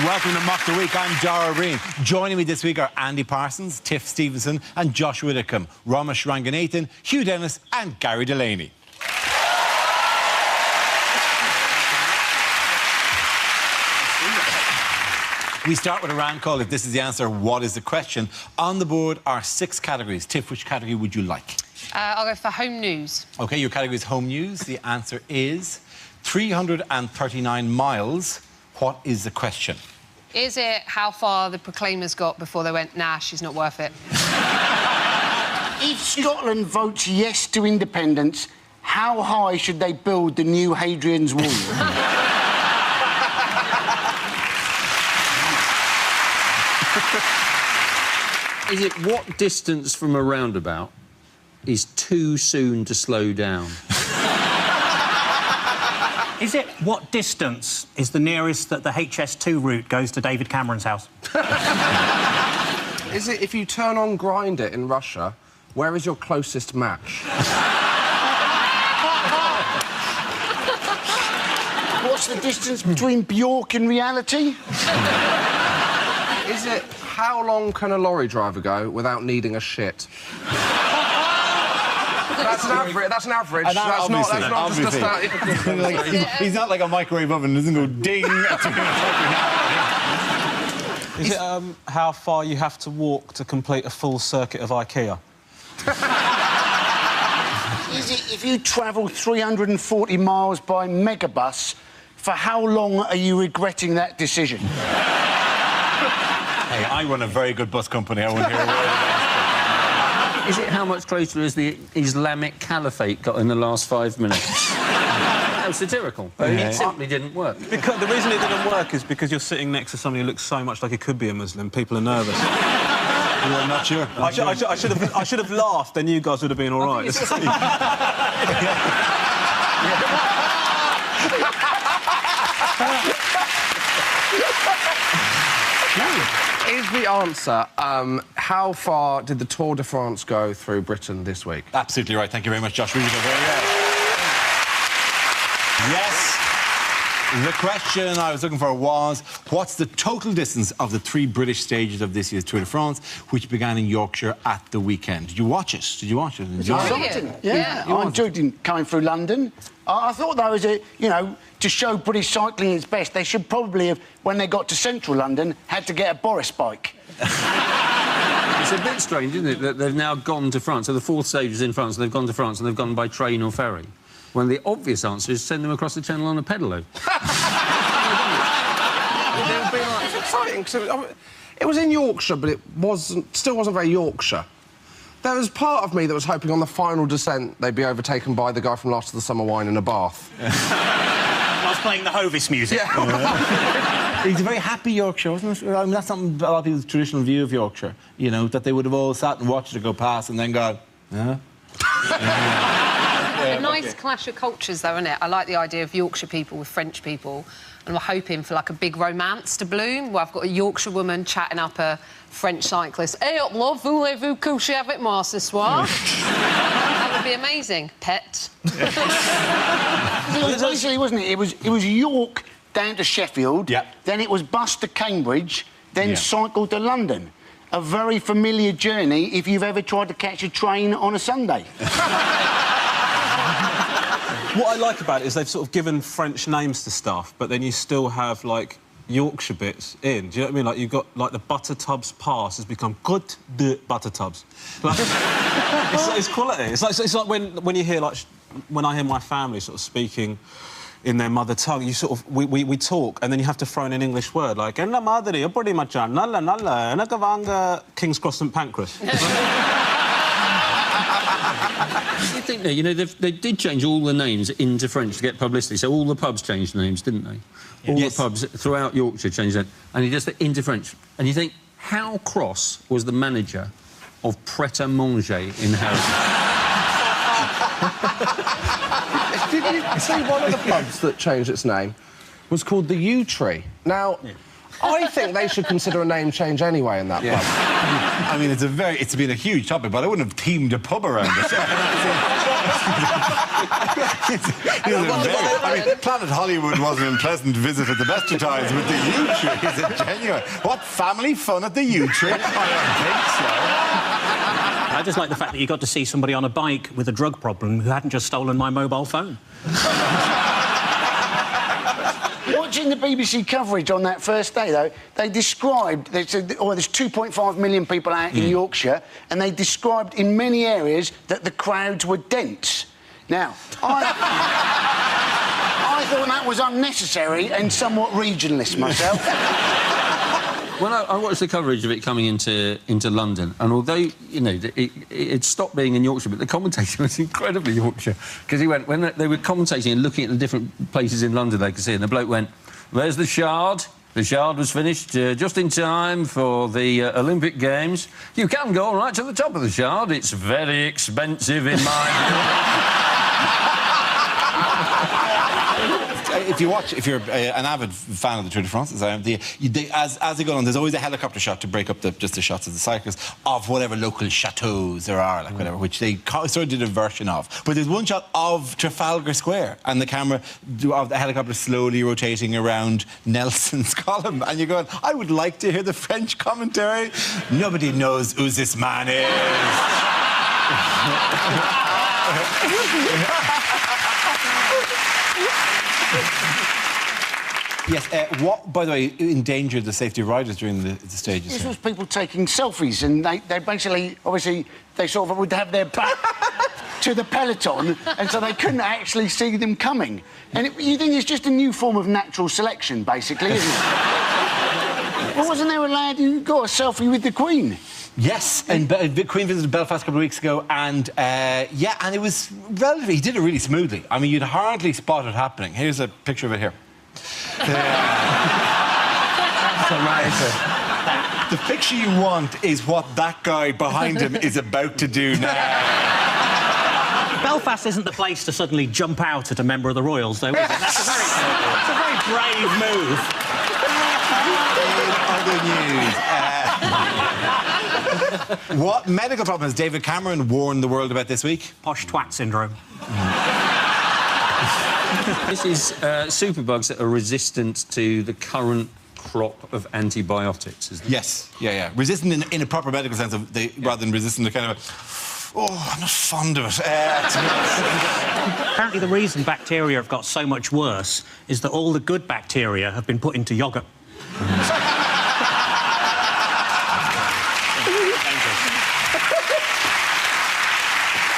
Welcome to Mock the Week. I'm Dara Breen. Joining me this week are Andy Parsons, Tiff Stevenson and Joshua Whitcomb, Ramesh Ranganathan, Hugh Dennis and Gary Delaney. We start with a round call. If this is the answer, what is the question? On the board are 6 categories. Tiff, which category would you like? I'll go for home news. OK, your category is home news. The answer is 339 miles. What is the question? Is it how far the Proclaimers got before they went, nah, she's not worth it? If Scotland votes yes to independence, how high should they build the new Hadrian's Wall? Is it what distance from a roundabout is too soon to slow down? Is it what distance is the nearest that the HS2 route goes to David Cameron's house? Is it if you turn on Grindr in Russia, where is your closest match? What's the distance between Bjork and reality? Is it how long can a lorry driver go without needing a shit? That's an average. That's an average. That's not just a Like, he's not like a microwave oven. It doesn't go ding. Is it how far you have to walk to complete a full circuit of IKEA? Is it if you travel 340 miles by megabus, for how long are you regretting that decision? Hey, I run a very good bus company. I won't hear a word about it. Is it how much closer has the Islamic Caliphate got in the last 5 minutes? That was satirical. It simply didn't work. Because the reason it didn't work is because you're sitting next to somebody who looks so much like he could be a Muslim. People are nervous. Well, I'm not sure. I should have laughed, then you guys would have been all right. Is the answer, how far did the Tour de France go through Britain this week? Absolutely right. Thank you very much, Josh. Really good. Very well. Yes. The question I was looking for was, what's the total distance of the 3 British stages of this year's Tour de France, which began in Yorkshire at the weekend? Did you watch it? Did you watch it? Exciting. Yeah. I enjoyed him coming through London. I thought that was a, you know, to show British cycling its best, they should probably have, when they got to central London, had to get a Boris bike. It's a bit strange, isn't it, that they've now gone to France. So the 4th stage is in France, and they've gone to France, and they've gone by train or ferry. When the obvious answer is send them across the channel on a pedalo. It's exciting, because it was in Yorkshire, but it still wasn't very Yorkshire. There was part of me that was hoping on the final descent they'd be overtaken by the guy from Last of the Summer Wine in a bath. I was playing the Hovis music. Yeah. He's a very happy Yorkshire, wasn't it? I mean, that's not a lot of people's traditional view of Yorkshire, you know, that they would have all sat and watched it go past and then gone, huh? A nice clash of cultures, though, isn't it? I like the idea of Yorkshire people with French people, and we're hoping for, like, a big romance to bloom, where I've got a Yorkshire woman chatting up a French cyclist. Hey up, love, voulez-vous coucher avec moi ce soir? That would be amazing. Pet. Basically, wasn't it? It was York down to Sheffield, then it was bus to Cambridge, then cycle to London. A very familiar journey if you've ever tried to catch a train on a Sunday. What I like about it is they've sort of given French names to stuff, but then you still have, like, Yorkshire bits in. Do you know what I mean? Like, you've got, like, the Buttertubs Pass has become Côte de Buttertubs. Like, it's quality. It's like when you hear, like, when I hear my family sort of speaking in their mother tongue, you sort of... We talk, and then you have to throw in an English word, like, "En la madre, yo pretty much nalla, nalla, en Kavanga, King's Cross St Pancras." You think, you know, they did change all the names into French to get publicity, so all the pubs changed names, didn't they? All the pubs throughout Yorkshire changed that, and he just into French. And you think, how cross was the manager of Pret a Manger in Harrogate? Did you see one of the pubs that changed its name was called the Yew Tree? Now, I think they should consider a name change anyway in that pub. I mean, it's been a huge topic, but I wouldn't have teamed a pub around it. I mean, Planet Hollywood was an unpleasant visit at the best of times, but the Yew Tree is a genuine... What family fun at the Yew Tree? I don't think so. I just like the fact that you got to see somebody on a bike with a drug problem who hadn't just stolen my mobile phone. Watching the BBC coverage on that first day, though, they described... They said, oh, there's 2.5 million people out in Yorkshire, and they described in many areas that the crowds were dense. Now, I thought that was unnecessary and somewhat regionalist myself. Well, I watched the coverage of it coming into London, and although, you know, it stopped being in Yorkshire, but the commentating was incredibly Yorkshire. Because when they were commentating and looking at the different places in London they could see, and the bloke went, "There's the Shard. The Shard was finished just in time for the Olympic Games. You can go right to the top of the Shard. It's very expensive in my..." If you're an avid fan of the Tour de France, as I am, as they go on, there's always a helicopter shot to break up just the shots of the cyclists of whatever local chateaus there are, like whatever, which they sort of did a version of. But there's one shot of Trafalgar Square, and the camera of the helicopter slowly rotating around Nelson's column, and you're going, I would like to hear the French commentary. Nobody knows who this man is. Yes, what, by the way, endangered the safety of riders during the stages? This was people taking selfies, and they basically, obviously, they sort of would have their back to the peloton, and so they couldn't actually see them coming. And you think it's just a new form of natural selection, basically, isn't it? Well, wasn't there a lad who got a selfie with the Queen? Yes, and the Queen visited Belfast a couple of weeks ago, and yeah, and it was relatively... He did it really smoothly. I mean, you'd hardly spot it happening. Here's a picture of it here. That's amazing. The picture you want is what that guy behind him is about to do now. Belfast isn't the place to suddenly jump out at a member of the Royals, though, is it? That's a very brave move. In other news... What medical problem has David Cameron warned the world about this week? Posh twat syndrome. This is superbugs that are resistant to the current crop of antibiotics, isn't it? Yes, yeah. Resistant in a proper medical sense, rather than resistant to kind of oh, I'm not fond of it. Apparently the reason bacteria have got so much worse is that all the good bacteria have been put into yoghurt.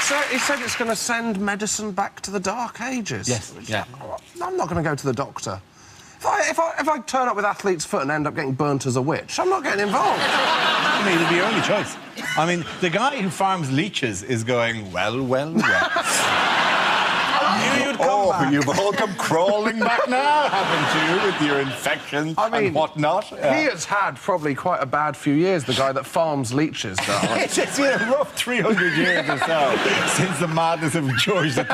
So he said it's going to send medicine back to the Dark Ages. Yes, yeah. I'm not going to go to the doctor. If I turn up with athlete's foot and end up getting burnt as a witch, I'm not getting involved. I mean, it'd be your only choice. I mean, the guy who farms leeches is going, well. You've all come crawling back now, haven't you, with your infections and whatnot? He has had probably quite a bad few years, the guy that farms leeches, though. It's been a rough 300 years or so since the madness of George III.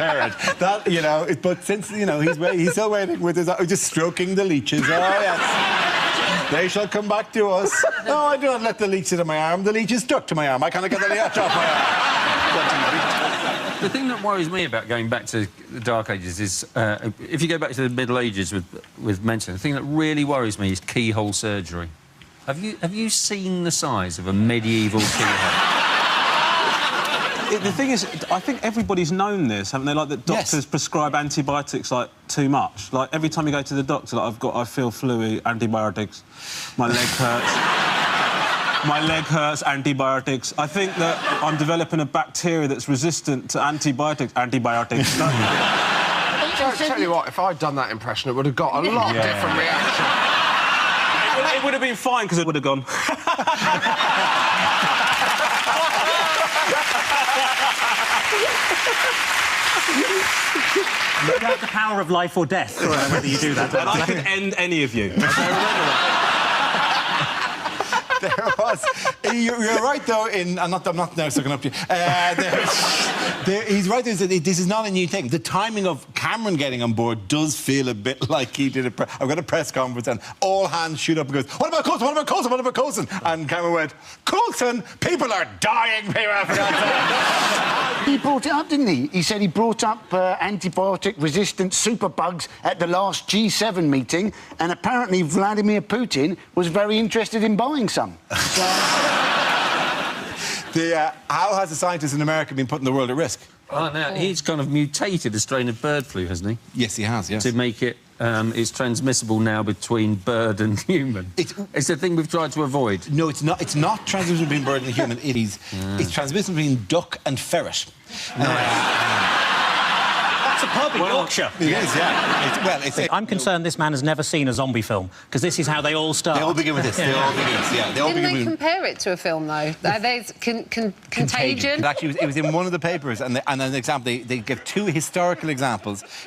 That, you know, but since, you know, he's still waiting with his... just stroking the leeches. Oh, yes. They shall come back to us. No, I do not let the leech sit on my arm. The leech is stuck to my arm. I can't get the leech off my arm. The thing that worries me about going back to the Dark Ages is, if you go back to the Middle Ages with medicine, the thing that really worries me is keyhole surgery. Have you seen the size of a medieval keyhole? The thing is, I think everybody's known this, haven't they? Like, that doctors prescribe antibiotics, like, too much. Like, every time you go to the doctor, like, I feel flu, antibiotics, my leg hurts. My leg hurts, antibiotics. I think that I'm developing a bacteria that's resistant to antibiotics. Antibiotics. I'll tell you what, if I'd done that impression, it would have got a lot different reaction. It would have been fine, because it would have gone... You have the power of life or death, whether you do that. And I can end any of you. There was... You're right, though, in... I'm not now sucking up to you. He's right. This is not a new thing. The timing of Cameron getting on board does feel a bit like he did I've got a press conference and all hands shoot up and goes, what about Coulson? What about Coulson? What about Coulson? And Cameron went, Coulson? People are dying, people. He brought it up, didn't he? He said he brought up antibiotic-resistant superbugs at the last G7 meeting, and apparently Vladimir Putin was very interested in buying some. How has the scientist in America been putting the world at risk? Oh, now, he's kind of mutated a strain of bird flu, hasn't he? Yes, he has, yes. To make it... it's transmissible now between bird and human. It's the thing we've tried to avoid. No, it's not. It's not transmissible between bird and human. It's transmissible between duck and ferret. That's a pub in Yorkshire. It is, yeah. I'm concerned this man has never seen a zombie film, because this is how they all start. They all begin with this. They all begin with this, yeah. Didn't they compare it to a film, though? There's Contagion. Actually, it was in one of the papers, and an example, they give two historical examples of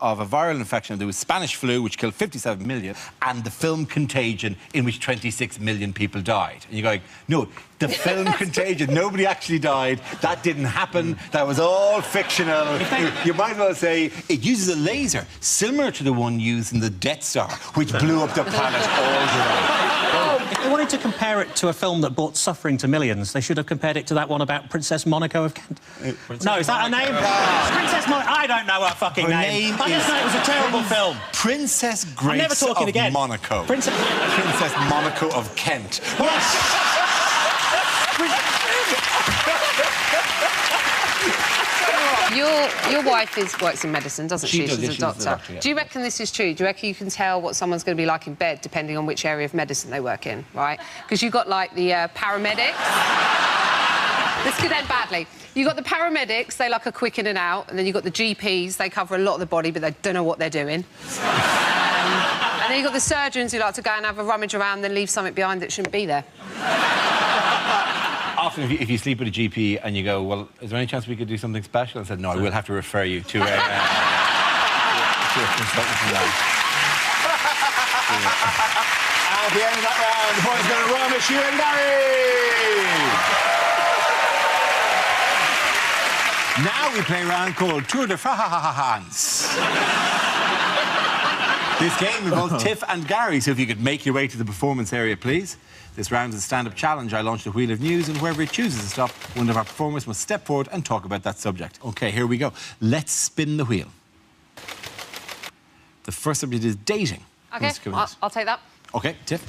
a viral infection. There was Spanish flu, which killed 57 million, and the film Contagion, in which 26 million people died. And you're going, no, the film Contagion, nobody actually died. That didn't happen. That was all fictional. You might as well say it uses a laser similar to the one used in the Death Star, which blew up the planet all the way. If they wanted to compare it to a film that brought suffering to millions, they should have compared it to that one about Princess Monaco of Kent. No, is that her name? Princess Monaco. I don't know her fucking name. I just know it was a terrible film. Princess Grace of Monaco. Princess Monaco of Kent. Yes. Your wife works in medicine, doesn't she? She's a doctor. Yeah. Do you reckon this is true? Do you reckon you can tell what someone's going to be like in bed depending on which area of medicine they work in, right? Because you've got, like, the paramedics. This could end badly. You've got the paramedics, they like a quick in and out, and then you've got the GPs, they cover a lot of the body, but they don't know what they're doing. And then you've got the surgeons who like to go and have a rummage around and then leave something behind that shouldn't be there. Often, if you sleep with a GP and you go, well, is there any chance we could do something special? I said, no, I will have to refer you to a consultant from that. At the end of that round, the points go to Romish, you and Gary. Now we play a round called Tour de France. This game involves Tiff and Gary, so if you could make your way to the performance area, please. This round is a stand-up challenge. I launch the wheel of news, and whoever it chooses to stop, one of our performers must step forward and talk about that subject. OK, here we go. Let's spin the wheel. The first subject is dating. OK, I'll take that. OK, Tiff.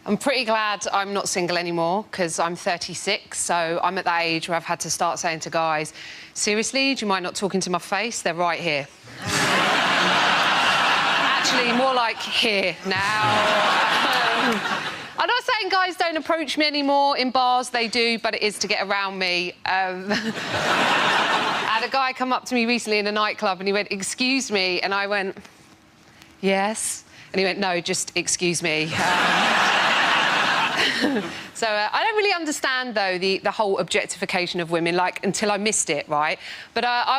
I'm pretty glad I'm not single anymore, because I'm 36, so I'm at that age where I've had to start saying to guys, seriously, do you mind not talking to my face? They're right here. Actually, more like here now. I'm not saying guys don't approach me anymore in bars, they do, but it is to get around me. I had a guy come up to me recently in a nightclub and he went, excuse me, and I went, yes. And he went, no, just excuse me. So I don't really understand, though, the whole objectification of women, like, until I missed it, right? But I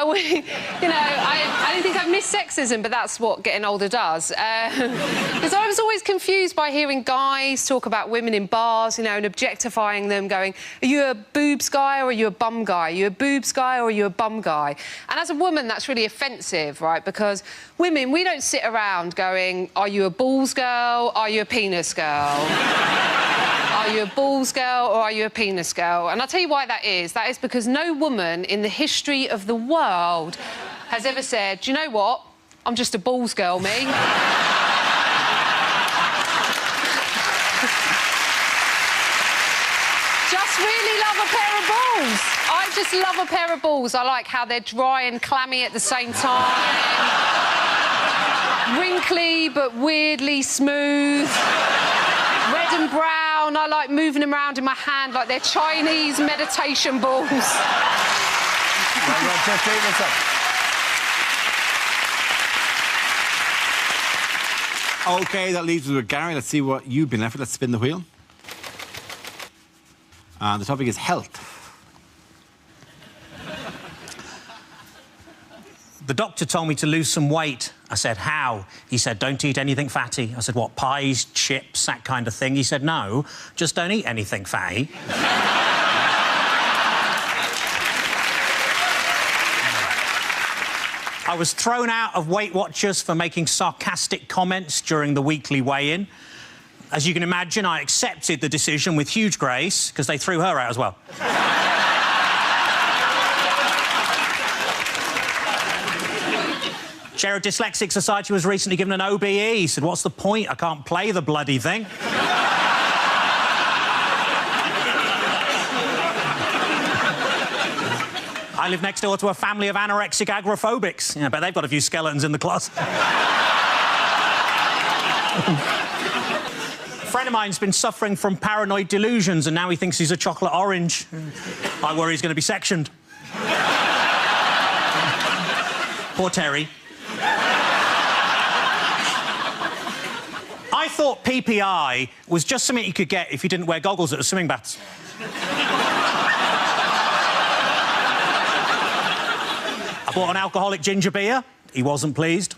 don't think I've missed sexism, but that's what getting older does. Because I was always confused by hearing guys talk about women in bars, you know, and objectifying them, going, are you a boobs guy or are you a bum guy? Are you a boobs guy or are you a bum guy? And as a woman, that's really offensive, right? Because women, we don't sit around going, are you a balls girl? Are you a penis girl? Are you a balls girl or are you a penis girl? And I'll tell you why that is. That is because no woman in the history of the world has ever said, do you know what? I'm just a balls girl, me. Just really love a pair of balls. I just love a pair of balls. I like how they're dry and clammy at the same time. Wrinkly but weirdly smooth. Red and brown. I like moving them around in my hand like they're Chinese meditation balls. OK, that leaves us with Gary. Let's see what you've been left with. Let's spin the wheel. The topic is health. The doctor told me to lose some weight. I said, how? He said, don't eat anything fatty. I said, what, pies, chips, that kind of thing? He said, no, just don't eat anything fatty. I was thrown out of Weight Watchers for making sarcastic comments during the weekly weigh-in. As you can imagine, I accepted the decision with huge grace, because they threw her out as well. Chair of Dyslexic Society was recently given an OBE. He said, what's the point? I can't play the bloody thing. I live next door to a family of anorexic agoraphobics. Yeah, but they've got a few skeletons in the closet. A friend of mine's been suffering from paranoid delusions and now he thinks he's a chocolate orange. I worry he's going to be sectioned. Poor Terry. I thought PPI was just something you could get if you didn't wear goggles at the swimming baths. I bought an alcoholic ginger beer. He wasn't pleased.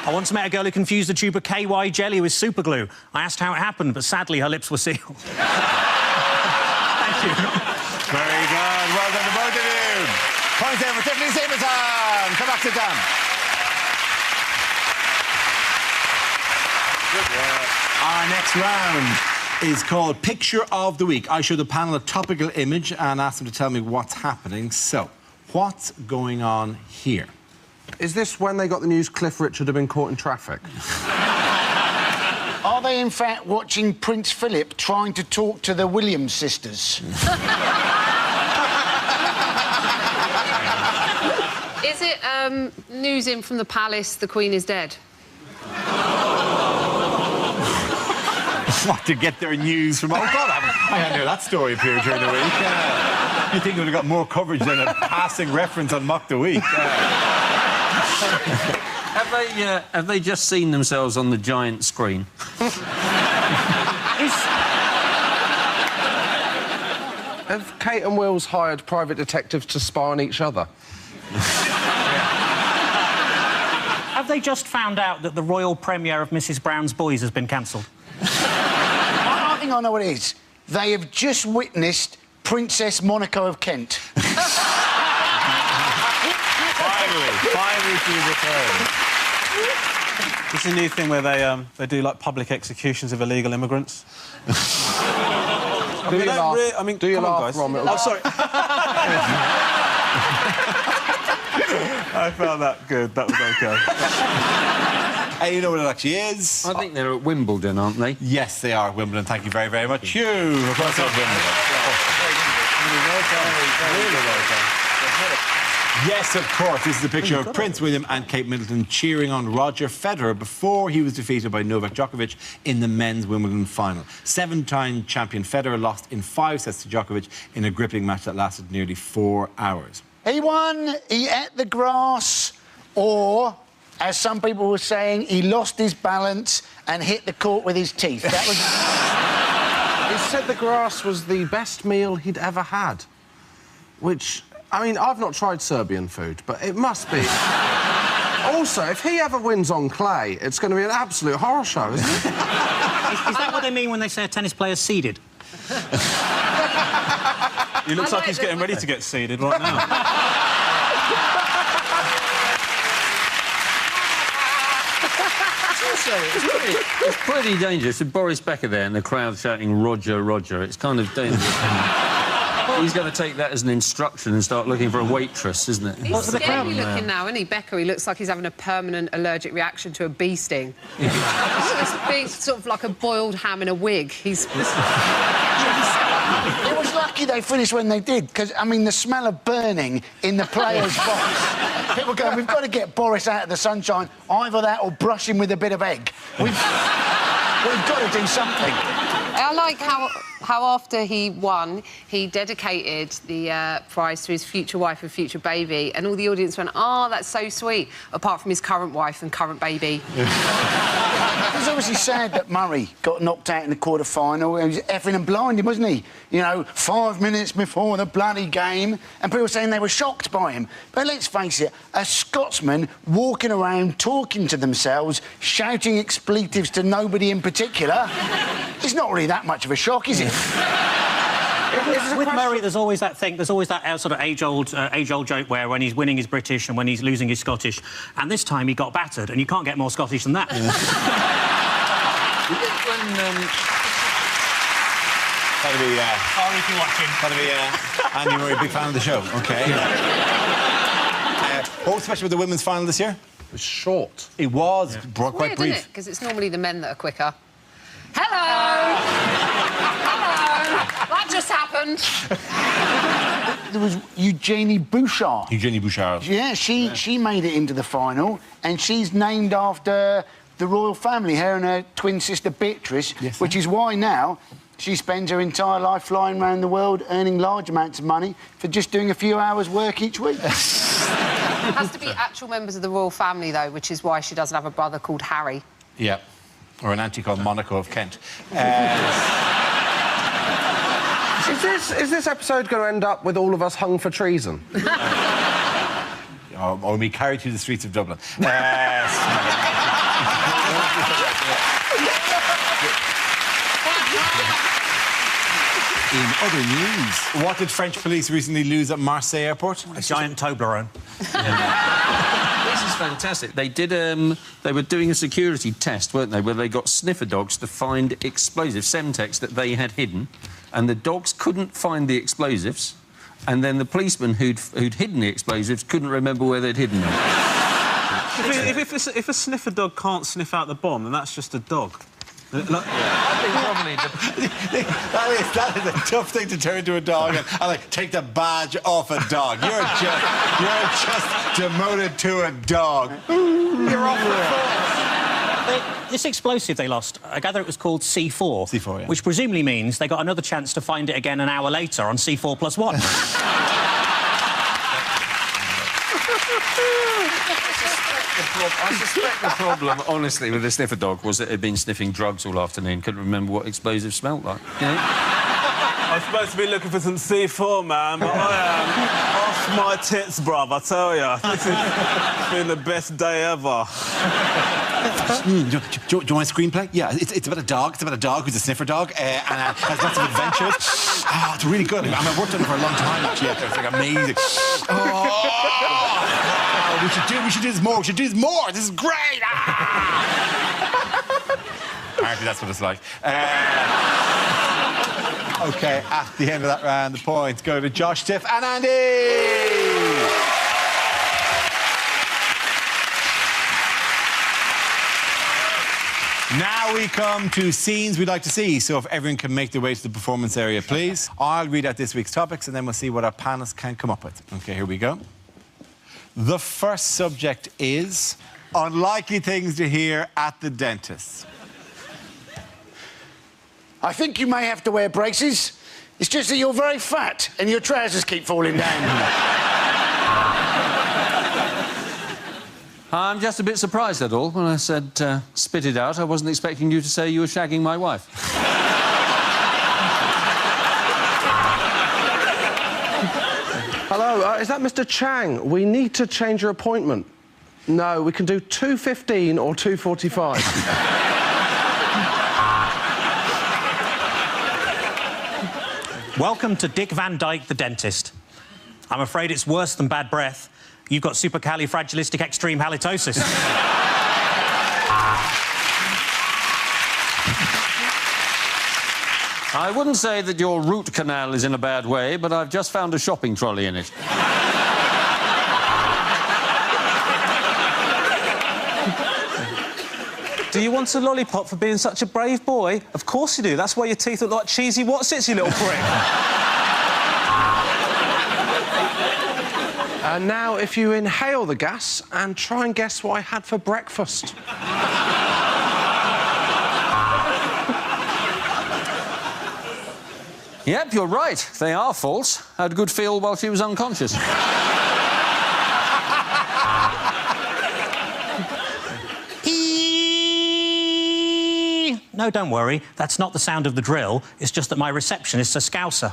I once met a girl who confused a tube of KY jelly with super glue. I asked how it happened, but sadly her lips were sealed. Thank you. Very good. Well done to both of you. Points there for Tiffany Stapleton. Come back to Dan. Our next round is called Picture of the Week. I show the panel a topical image and ask them to tell me what's happening. So, what's going on here? Is this when they got the news Cliff Richard had been caught in traffic? Are they, in fact, watching Prince Philip trying to talk to the Williams sisters? Is it news in from the palace, the Queen is dead? What, to get their news from... Oh, God, I hadn't heard that story appear during the week. You think it would have got more coverage than a passing reference on Mock the Week. Have they just seen themselves on the giant screen? Have Kate and Wills hired private detectives to spy on each other? Have they just found out that the royal premiere of Mrs Brown's Boys has been cancelled? I think I know what it is. They have just witnessed Princess Monaco of Kent. Finally she's returned. It's a new thing where they do, like, public executions of illegal immigrants. Do you laugh? Do you laugh, Rom? Oh, sorry. I found that good. That was OK. Hey, you know what it actually is? I think they're at Wimbledon, aren't they? Yes, they are at Wimbledon. Thank you very, very much. Hugh, of course, at Wimbledon. Yes, of course. This is a picture of Prince William and Kate Middleton cheering on Roger Federer before he was defeated by Novak Djokovic in the men's Wimbledon final. 7-time champion Federer lost in 5 sets to Djokovic in a gripping match that lasted nearly 4 hours. He won, he ate the grass, or, as some people were saying, he lost his balance and hit the court with his teeth. That was... He said the grass was the best meal he'd ever had. Which, I mean, I've not tried Serbian food, but it must be. Also, if he ever wins on clay, it's going to be an absolute horror show, isn't it? Is that what they mean when they say a tennis player's seeded? He looks like he's getting ready to get seeded right now. It's pretty dangerous. With Boris Becker there and the crowd shouting, Roger, Roger, it's kind of dangerous. He's going to take that as an instruction and start looking for a waitress, isn't it? He's scary looking now, isn't he, Becker? He looks like he's having a permanent allergic reaction to a bee sting. It's being sort of like a boiled ham in a wig. He's... It was lucky they finished when they did, because, I mean, the smell of burning in the players' box. People going, we've got to get Boris out of the sunshine. Either that or brush him with a bit of egg. We've got to do something. I like how after he won, he dedicated the prize to his future wife and future baby, and all the audience went, "Oh, that's so sweet," apart from his current wife and current baby. It was obviously sad that Murray got knocked out in the quarter-final. He was effing and blinded, wasn't he? You know, 5 minutes before the bloody game, and people were saying they were shocked by him. But let's face it, a Scotsman walking around talking to themselves, shouting expletives to nobody in particular, it's not really that much of a shock, is it? It's With Murray, there's always that thing. There's always that sort of age-old joke where when he's winning, he's British, and when he's losing, he's Scottish. And this time he got battered, and you can't get more Scottish than that. That'll be. Sorry if you're watching. That'll be. Andy Murray, big fan of the show. Okay. What was special with the women's final this year? It was short. It was quite Weird, brief. isn't it? Because it's normally the men that are quicker. Hello! Hello! That just happened. There was Eugenie Bouchard. Eugenie Bouchard. Yeah, she made it into the final, and she's named after the royal family, her and her twin sister Beatrice, which is why now she spends her entire life flying around the world earning large amounts of money for just doing a few hours' work each week. It has to be actual members of the royal family, though, which is why she doesn't have a brother called Harry. Yeah. Or an auntie called Monaco of Kent. Is this episode going to end up with all of us hung for treason? Or me carried through the streets of Dublin. In other news, what did French police recently lose at Marseille airport? A giant Toblerone. This is fantastic. They did. They were doing a security test, weren't they, where they got sniffer dogs to find explosives, Semtex, that they had hidden, and the dogs couldn't find the explosives, and then the policeman who'd hidden the explosives couldn't remember where they'd hidden them. If a sniffer dog can't sniff out the bomb, then that's just a dog. I think probably that is a tough thing to turn to a dog and like take the badge off a dog. You're just demoted to a dog. You're off the force. This explosive they lost, I gather it was called C4. C4, yeah. Which presumably means they got another chance to find it again an hour later on C4+1. I suspect the problem, honestly, with the sniffer dog was that it had been sniffing drugs all afternoon, couldn't remember what explosives smelt like. I'm supposed to be looking for some C4, man, but I am off my tits, bruv, I tell ya. This has been the best day ever. Do you want a screenplay? Yeah, it's about a dog. It's about a dog who's a sniffer dog and has lots of adventures. Oh, it's really good. I mean, I've worked on it for a long time, actually. It's like amazing. We should do this more. We should do this more. This is great. Apparently, that's what it's like. OK, at the end of that round, the points go to Josh, Tiff and Andy! Now we come to scenes we'd like to see, so if everyone can make their way to the performance area, please. I'll read out this week's topics, and then we'll see what our panelists can come up with. OK, here we go. The first subject is unlikely things to hear at the dentist. I think you may have to wear braces. It's just that you're very fat and your trousers keep falling down. I'm just a bit surprised, at all. When I said spit it out, I wasn't expecting you to say you were shagging my wife. Hello, is that Mr. Chang? We need to change your appointment. No, we can do 2:15 or 2:45. Welcome to Dick Van Dyke, the dentist. I'm afraid it's worse than bad breath. You've got supercalifragilisticextreme-halitosis. I wouldn't say that your root canal is in a bad way, but I've just found a shopping trolley in it. Do you want a lollipop for being such a brave boy? Of course you do. That's why your teeth look like cheesy Wotsits, you little prick. And now, if you inhale the gas and try and guess what I had for breakfast. Yep, you're right. They are false. Had a good feel while she was unconscious. No, don't worry. That's not the sound of the drill. It's just that my receptionist's a Scouser.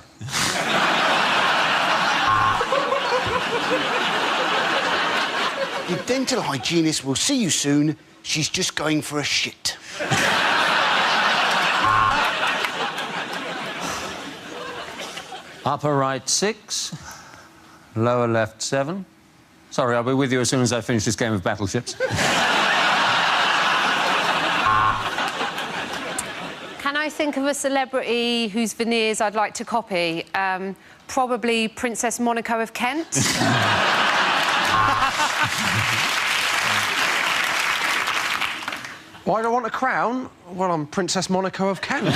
Your dental hygienist will see you soon. She's just going for a shit. Upper right 6. Lower left 7. Sorry, I'll be with you as soon as I finish this game of battleships. Can I think of a celebrity whose veneers I'd like to copy? Probably Princess Monaco of Kent. Why do I want a crown? Well, I'm Princess Monaco of Kent.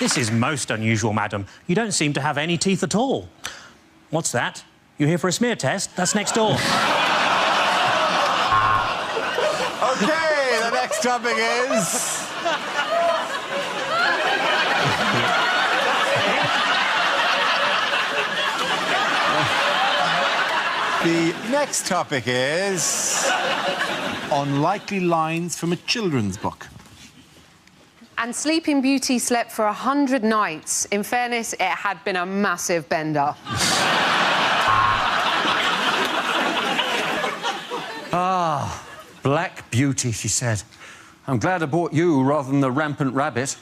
This is most unusual, madam. You don't seem to have any teeth at all. What's that? You here for a smear test? That's next door. OK, the next topic is... The next topic is... unlikely lines from a children's book. And Sleeping Beauty slept for 100 nights. In fairness, it had been a massive bender. Ah, Black Beauty, she said. I'm glad I bought you rather than the rampant rabbit.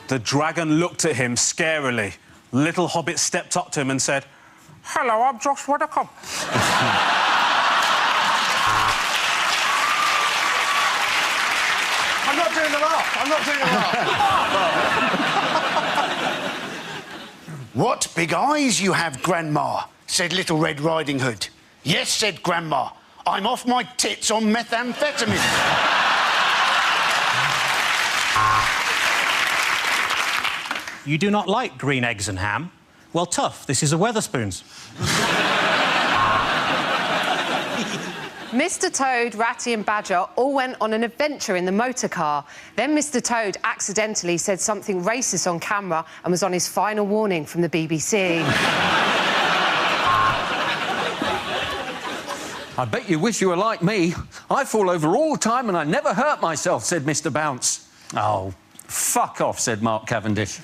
The dragon looked at him scarily. Little Hobbit stepped up to him and said, "Hello, I'm Josh Widdicombe." I'm not doing the laugh. I'm not doing the laugh. What big eyes you have, Grandma, said Little Red Riding Hood. Yes, said Grandma. I'm off my tits on methamphetamine. You do not like green eggs and ham? Well, tough. This is a Weatherspoons. Mr Toad, Ratty and Badger all went on an adventure in the motor car. Then Mr Toad accidentally said something racist on camera and was on his final warning from the BBC. I bet you wish you were like me. I fall over all the time and I never hurt myself, said Mr Bounce. Oh, fuck off, said Mark Cavendish.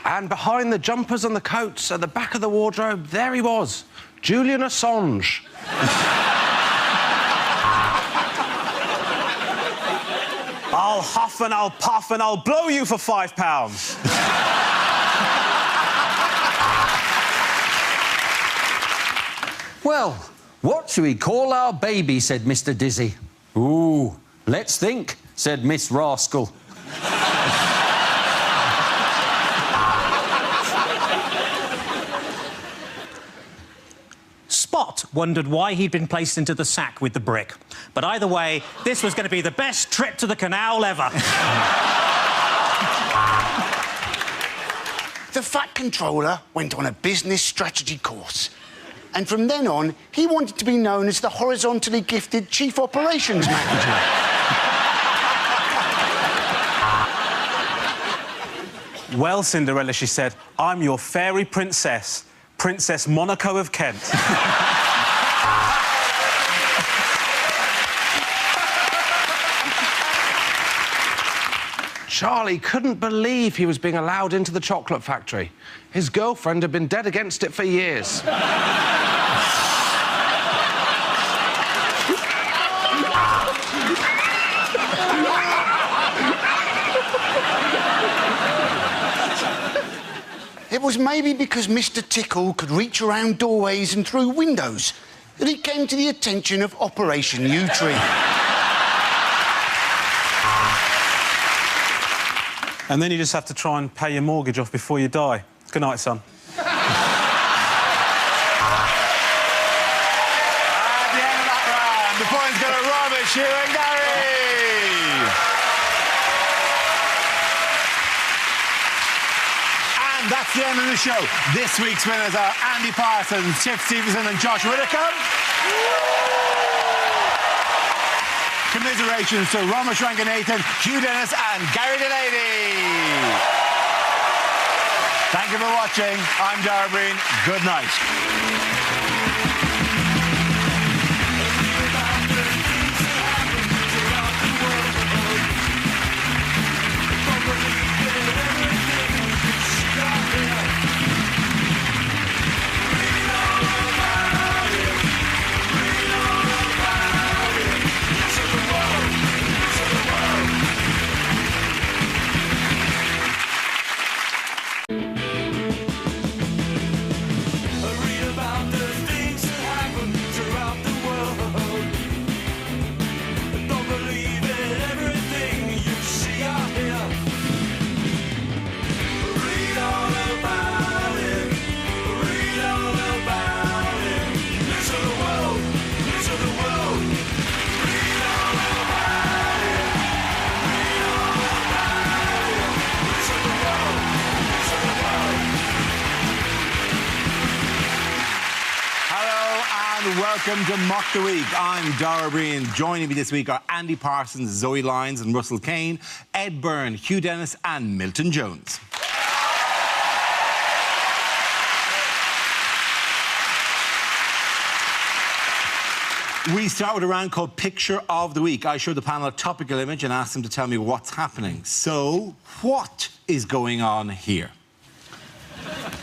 And behind the jumpers and the coats, at the back of the wardrobe, there he was, Julian Assange. I'll huff and I'll puff and I'll blow you for £5. Well, what should we call our baby, said Mr Dizzy. Ooh, let's think, said Miss Rascal. Spot wondered why he'd been placed into the sack with the brick. But either way, this was going to be the best trip to the canal ever. The Fat Controller went on a business strategy course. And from then on, he wanted to be known as the horizontally gifted Chief Operations Manager. Well, Cinderella, she said, I'm your fairy princess, Princess Monaco of Kent. Charlie couldn't believe he was being allowed into the chocolate factory. His girlfriend had been dead against it for years. It was maybe because Mr. Tickle could reach around doorways and through windows that he came to the attention of Operation U-Tree. And then you just have to try and pay your mortgage off before you die. Good night, son. At the end of that round, the points go to Robert, Hugh and Gary. And that's the end of the show. This week's winners are Andy Parsons, Tiff Stevenson and Josh Widdicombe. Commiserations to Ramesh Ranganathan, Hugh Dennis and Gary Delaney. Thank you for watching. I'm Dara Breen. Good night. and welcome to Mock the Week. I'm Dara Breen. Joining me this week are Andy Parsons, Zoe Lyons and Russell Kane, Ed Byrne, Hugh Dennis and Milton Jones. We start with a round called Picture of the Week. I show the panel a topical image and ask them to tell me what's happening. So, what is going on here?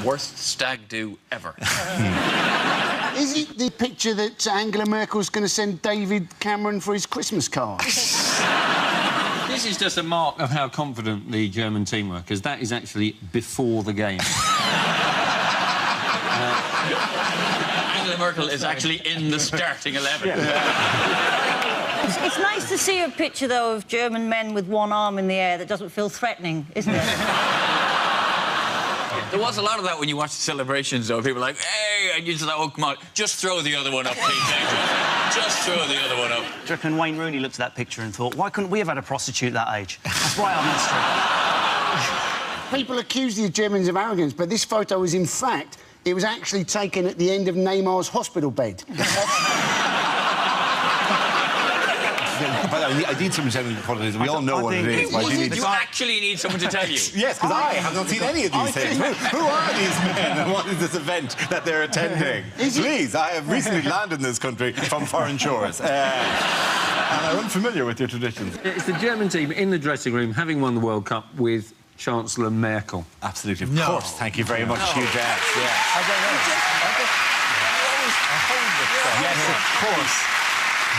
Worst stag do ever. Is it the picture that Angela Merkel's going to send David Cameron for his Christmas card? This is just a mark of how confident the German team were, because that is actually before the game. Angela Merkel is actually in the starting 11. It's nice to see a picture, though, of German men with one arm in the air that doesn't feel threatening, isn't it? There was a lot of that when you watched the celebrations, though. People were like, hey, and you just like, oh, come on, just throw the other one up, please. Just throw the other one up. Do you reckon Wayne Rooney looked at that picture and thought, why couldn't we have had a prostitute that age? That's right on that street. People accuse the Germans of arrogance, but this photo was, in fact, it was actually taken at the end of Neymar's hospital bed. But I need someone to tell me what it is. We all know what it is. But You actually need someone to tell you. Yes, because I have not seen any of these things. Who are these men and what is this event that they're attending? Please, I have recently landed in this country from foreign shores. And I'm unfamiliar with your traditions. It's the German team in the dressing room having won the World Cup with Chancellor Merkel. Absolutely, of course. Thank you very much, Hugh Dennis. Yes, of course.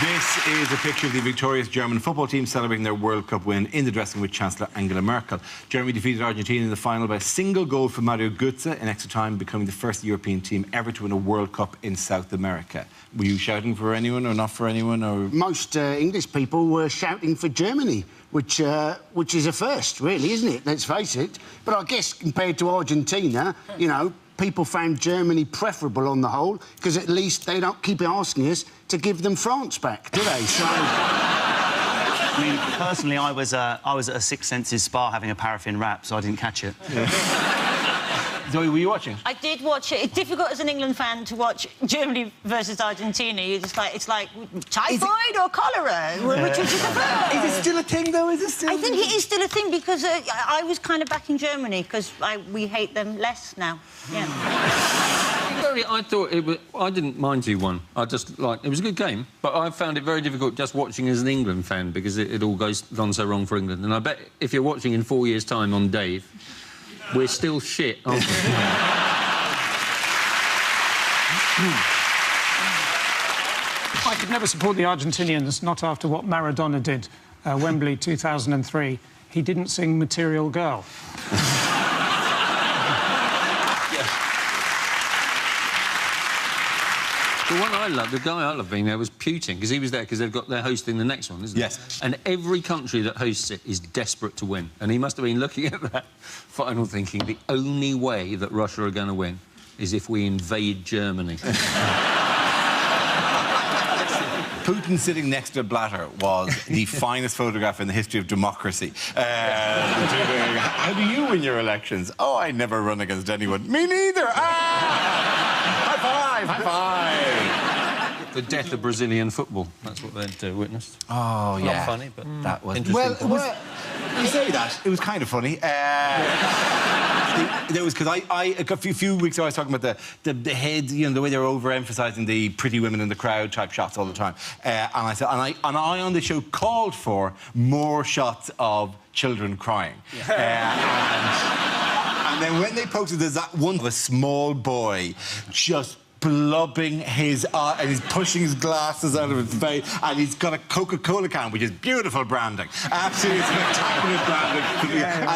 This is a picture of the victorious German football team celebrating their World Cup win in the dressing room with Chancellor Angela Merkel. Germany defeated Argentina in the final by a single goal from Mario Götze in extra time, becoming the first European team ever to win a World Cup in South America. Were you shouting for anyone or not for anyone? Or Most English people were shouting for Germany, which is a first, really, isn't it? Let's face it. But I guess compared to Argentina, you know, people found Germany preferable on the whole, because at least they don't keep asking us to give them France back, do they? So... I mean, personally, I was at a Six Senses spa having a paraffin wrap, so I didn't catch it. Zoe, were you watching? I did watch it. It's difficult as an England fan to watch Germany versus Argentina. You're just like, it's like typhoid or cholera. Which would you prefer? Is it still a thing, though? Is it still? I think it is still a thing because I was kind of back in Germany because we hate them less now. Yeah. I thought it was... I didn't mind who won. I just, like... It was a good game, but I found it very difficult just watching as an England fan because it all gone so wrong for England. And I bet if you're watching in 4 years' time on Dave, we're still shit, aren't we? I could never support the Argentinians, not after what Maradona did, Wembley 2003. He didn't sing Material Girl. The one I love, the guy I love being there was Putin, because he was there because they're hosting the next one, isn't it? Yes. And every country that hosts it is desperate to win. And he must have been looking at that final thinking, the only way that Russia are going to win is if we invade Germany. Putin sitting next to Blatter was the finest photograph in the history of democracy. How do you win your elections? Oh, I never run against anyone. Me neither! High five! High five! The death of Brazilian football. That's what they'd witnessed. Oh, yeah. Not funny, but that was... interesting. Well, you say that. It was kind of funny. There was... Because a few weeks ago, I was talking about the head, you know, the way they were overemphasising the pretty women in the crowd type shots all the time. And I said... And I on the show called for more shots of children crying. And then when they posted, there's that one of a small boy just blubbing his eye, and he's pushing his glasses out of his face, and he's got a Coca-Cola can, which is beautiful branding, absolutely spectacular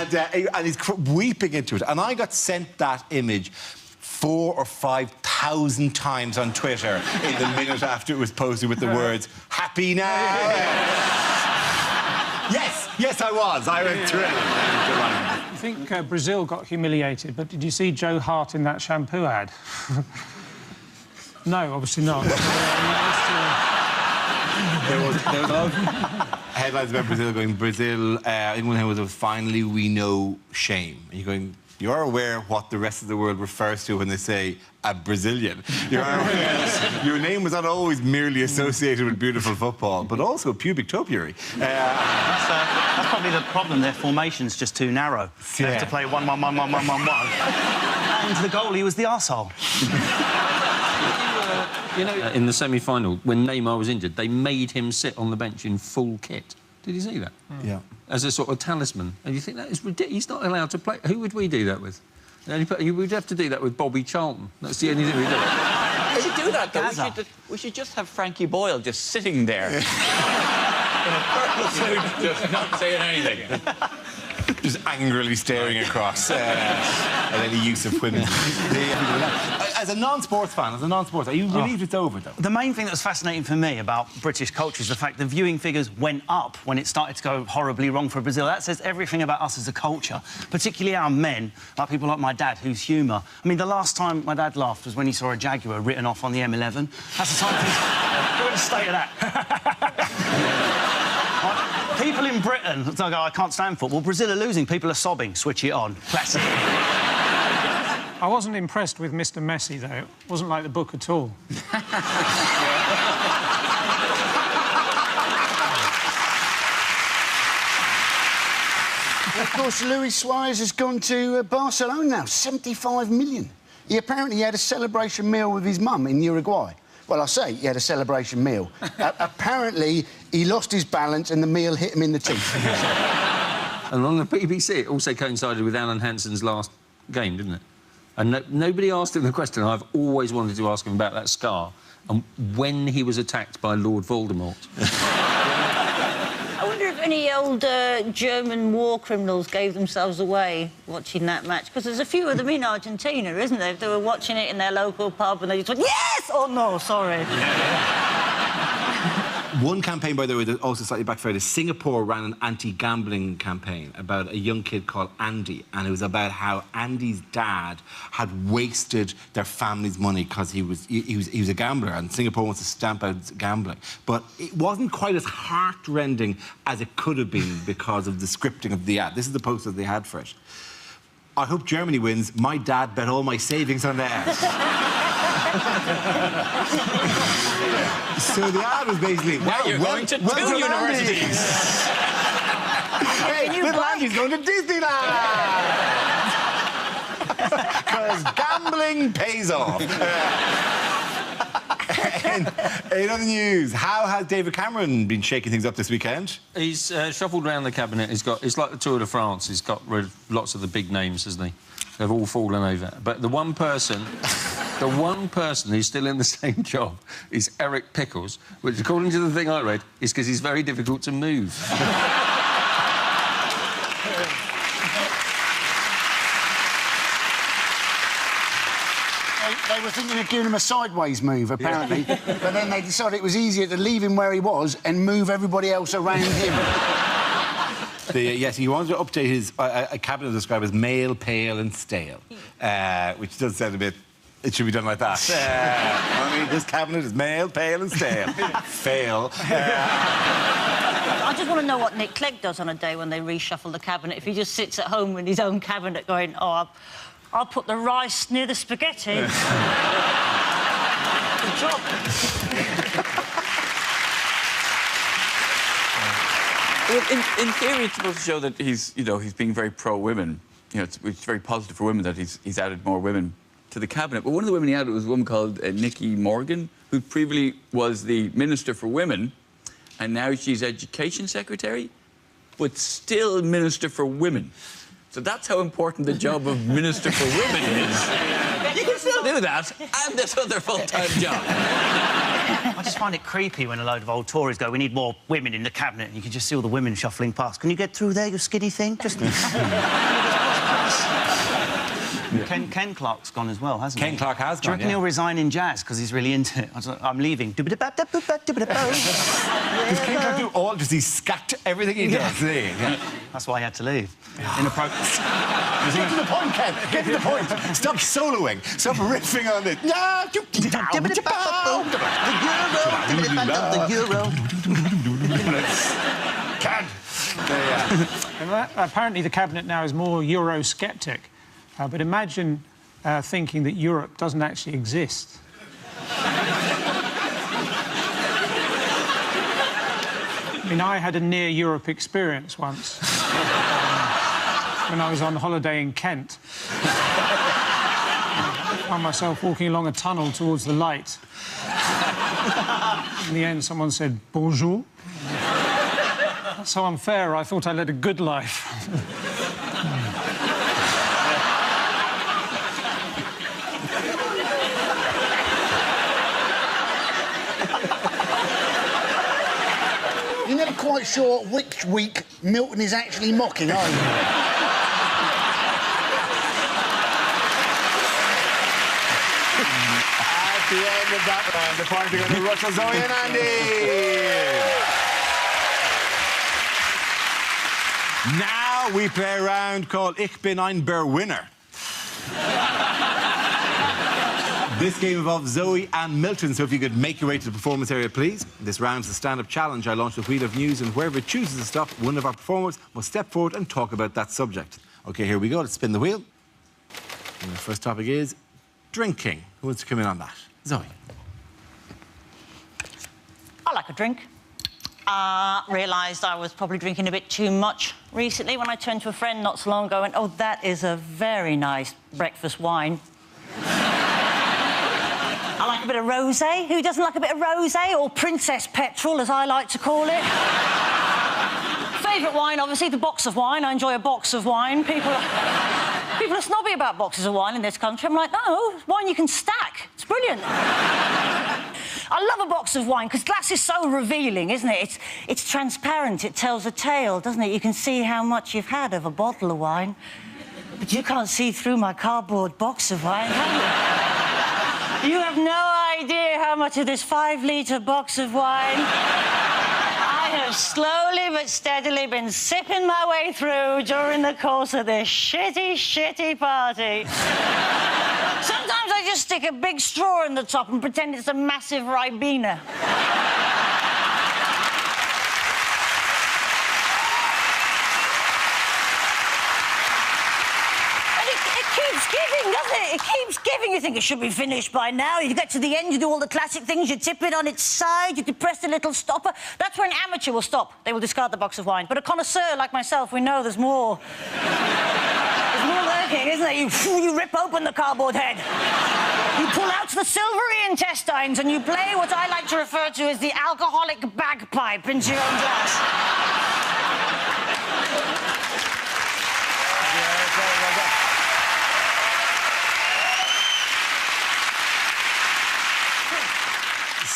branding, and he's weeping into it. And I got sent that image 4,000 or 5,000 times on Twitter in the minute after it was posted with the words "Happy now." Yes, I was. I went through it. I think Brazil got humiliated, but did you see Joe Hart in that shampoo ad? No, obviously not. There was headlines about Brazil going, England was finally we know shame. And you're going, You're aware what the rest of the world refers to when they say a Brazilian. You're aware your name was not always merely associated with beautiful football, but also pubic topiary. That's probably the problem. Their formation's just too narrow. They have to play 1-1-1-1-1-1-1. And the goalie was the arsehole. You know, in the semi-final, when Neymar was injured, they made him sit on the bench in full kit. Did you see that? Yeah. As a sort of talisman. And you think that is ridiculous. He's not allowed to play. Who would we do that with? You would have to do that with Bobby Charlton. That's the only thing we do. We should do that, though. We should just have Frankie Boyle just sitting there. In a purple suit, just not saying anything. Just angrily staring across at any use of women. As a non-sports fan, are you relieved it's over, though? The main thing that was fascinating for me about British culture is the fact the viewing figures went up when it started to go horribly wrong for Brazil. That says everything about us as a culture, particularly our men, like people like my dad, whose humour... I mean, the last time my dad laughed was when he saw a Jaguar written off on the M11. That's the type of thing... Look at the state of that. People in Britain, I go, I can't stand football. Brazil are losing, people are sobbing. Switch it on. Classic. I wasn't impressed with Mr. Messi, though. It wasn't like the book at all. Of course, Luis Suarez has gone to Barcelona now. 75 million. He apparently had a celebration meal with his mum in Uruguay. Well, I say he had a celebration meal. Apparently, he lost his balance and the meal hit him in the teeth. And on the BBC, it also coincided with Alan Hansen's last game, didn't it? And nobody asked him the question I've always wanted to ask him about that scar and when he was attacked by Lord Voldemort. I wonder if any old German war criminals gave themselves away watching that match, because there's a few of them in Argentina, isn't there? If they were watching it in their local pub and they just went, yes! Oh, no, sorry. One campaign, by the way, that also slightly backfired is Singapore ran an anti-gambling campaign about a young kid called Andy, and it was about how Andy's dad had wasted their family's money because he was a gambler, and Singapore wants to stamp out gambling. But it wasn't quite as heart-rending as it could have been because of the scripting of the ad. This is the poster they had for it. I hope Germany wins. My dad bet all my savings on that. So the ad was basically... Now you're going to two universities. Hey, little Andy's going to Disneyland! Because gambling pays off. In other news, how has David Cameron been shaking things up this weekend? He's shuffled around the cabinet. It's like the Tour de France. He's got rid of lots of the big names, hasn't he? They've all fallen over. But the one person who's still in the same job is Eric Pickles, which, according to the thing I read, is because he's very difficult to move. They were thinking of giving him a sideways move, apparently. Yeah. But then they decided it was easier to leave him where he was and move everybody else around him. Yes, he wanted to update his cabinet described as male, pale and stale, which does sound a bit... It should be done like that. I mean, this cabinet is male, pale and stale. Fail. I just want to know what Nick Clegg does on a day when they reshuffle the cabinet. If he just sits at home in his own cabinet going, oh, I'll put the rice near the spaghetti. Good job. Well, in theory, it's supposed to show that he's being very pro-women. You know, it's very positive for women that he's added more women to the cabinet. But one of the women he added was a woman called Nicky Morgan, who previously was the Minister for Women, and now she's Education Secretary, but still Minister for Women. So that's how important the job of Minister for Women is. You can still do that, and this other full-time job. I just find it creepy when a load of old Tories go, we need more women in the cabinet, and you can just see all the women shuffling past. Can you get through there, you skinny thing? Just... Ken Clark's gone as well, hasn't he? Ken Clark has gone, Do you reckon he'll resign in jazz because he's really into it? I'm leaving. Does Ken Clark do all... Does he scat everything he does? Yeah. That's why he had to leave. Inappropriate. Get to the point, Ken. Get to the point. Stop soloing. Stop riffing on it. The Euro. Ken. Apparently, the cabinet now is more Eurosceptic. But imagine thinking that Europe doesn't actually exist. I mean, I had a near Europe experience once when I was on holiday in Kent. I found myself walking along a tunnel towards the light. In the end, someone said, bonjour. That's so unfair, I thought I led a good life. You're never quite sure which week Milton is actually mocking, are you? At the end of that round, the point to go to Russell, Zoe and Andy. Now we play a round called Ich bin ein Berwinner. This game involves Zoe and Milton, so if you could make your way to the performance area, please. This round's the stand-up challenge. I launch the wheel of news, and wherever it chooses to stop, one of our performers must step forward and talk about that subject. OK, here we go. Let's spin the wheel. And the first topic is drinking. Who wants to come in on that? Zoe. I like a drink. Realised I was probably drinking a bit too much recently when I turned to a friend not so long ago and, oh, that is a very nice breakfast wine. I like a bit of rosé. Who doesn't like a bit of rosé? Or Princess Petrol, as I like to call it. Favourite wine, obviously, the box of wine. I enjoy a box of wine. People are snobby about boxes of wine in this country. I'm like, no, wine you can stack. It's brilliant. I love a box of wine because glass is so revealing, isn't it? It's transparent. It tells a tale, doesn't it? You can see how much you've had of a bottle of wine. But you can't see through my cardboard box of wine, can you? You have no idea how much of this 5-litre box of wine I have slowly but steadily been sipping my way through during the course of this shitty party. Sometimes I just stick a big straw in the top and pretend it's a massive Ribena. Giving, doesn't it? It keeps giving. You think it should be finished by now. You get to the end, you do all the classic things, you tip it on its side, you depress the little stopper. That's where an amateur will stop. They will discard the box of wine. But a connoisseur like myself, we know there's more. There's more lurking, isn't there? You rip open the cardboard head. You pull out the silvery intestines and you play what I like to refer to as the alcoholic bagpipe into your own glass.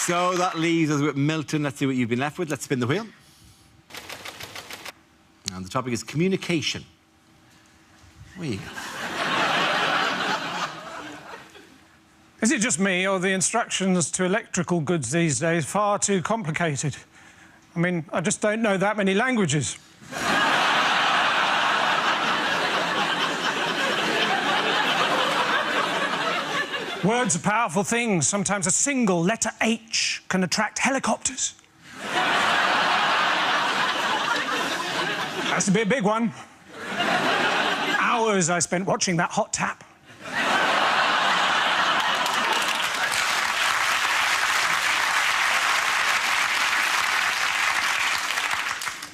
So that leaves us with Milton. Let's see what you've been left with. Let's spin the wheel. And the topic is communication. Where you go? Is it just me, or the instructions to electrical goods these days far too complicated? I mean, I just don't know that many languages. Words are powerful things. Sometimes a single letter H can attract helicopters. Has to be a big one. Hours I spent watching that hot tap.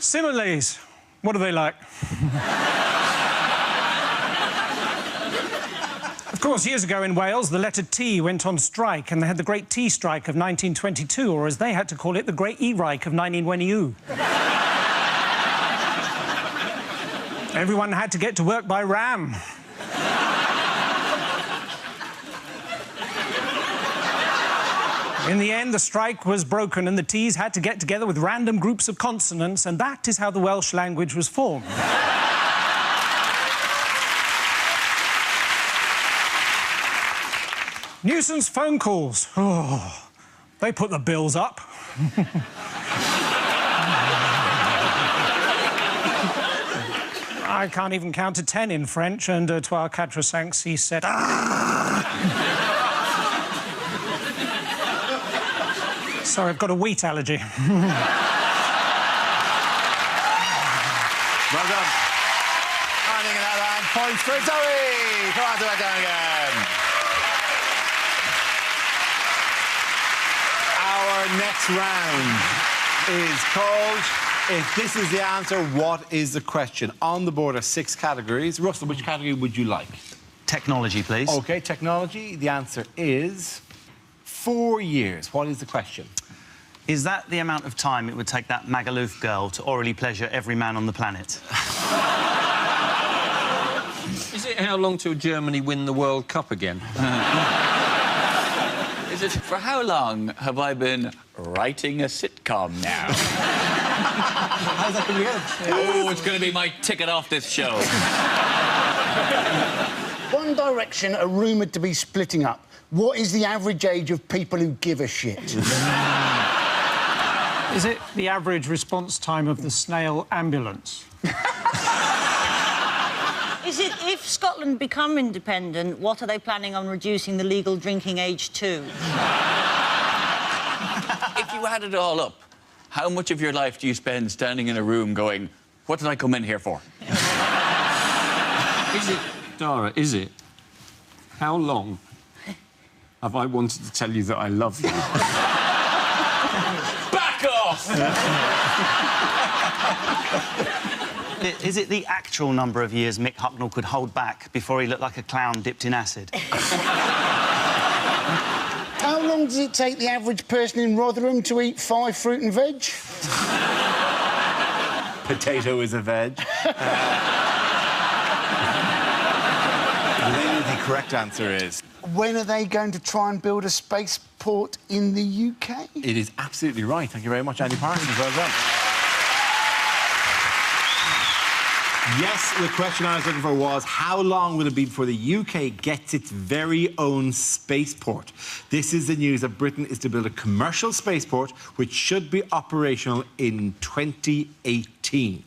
Similes. What are they like? Of course, years ago in Wales, the letter T went on strike, and they had the Great Tea Strike of 1922, or as they had to call it, the Great E-Rike of 1922. Everyone had to get to work by ram. In the end, the strike was broken, and the T's had to get together with random groups of consonants, and that is how the Welsh language was formed. Nuisance phone calls. Oh, they put the bills up. I can't even count to 10 in French, and trois, quatre, cinq, six, sept. Sorry, I've got a wheat allergy. Well done. I think that round points for Zoe. Come on, back down again. Our next round is called If This Is the Answer, What Is the Question? On the board are 6 categories. Russell, which category would you like? Technology, please. OK, technology. The answer is 4 years. What is the question? Is that the amount of time it would take that Magaluf girl to orally pleasure every man on the planet? Is it how long till Germany win the World Cup again? Is it for how long have I been writing a sitcom now? How's that going to go? Oh, it's going to be my ticket off this show. One Direction are rumoured to be splitting up. What is the average age of people who give a shit? Is it the average response time of the snail ambulance? Is it if Scotland become independent, what are they planning on reducing the legal drinking age to? If you add it all up, how much of your life do you spend standing in a room going, what did I come in here for? Is it, Dara, is it? How long have I wanted to tell you that I love you? Back off! Is it the actual number of years Mick Hucknall could hold back before he looked like a clown dipped in acid? How long does it take the average person in Rotherham to eat 5 fruit and veg? Potato is a veg. The correct answer is... When are they going to try and build a spaceport in the UK? It is absolutely right. Thank you very much, Andy Parsons. Well done. Yes, the question I was looking for was, how long will it be before the UK gets its very own spaceport? This is the news that Britain is to build a commercial spaceport which should be operational in 2018.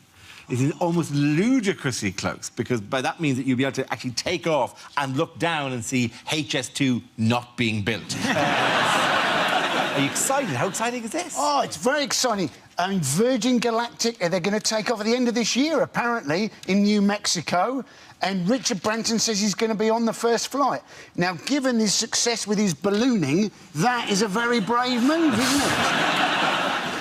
It is almost ludicrously close, because by that means that you'll be able to actually take off and look down and see HS2 not being built. Are you excited? How exciting is this? Oh, it's very exciting. I mean, Virgin Galactic, they're going to take off at the end of this year, apparently, in New Mexico. And Richard Branson says he's going to be on the first flight. Now, given his success with his ballooning, that is a very brave move, isn't it?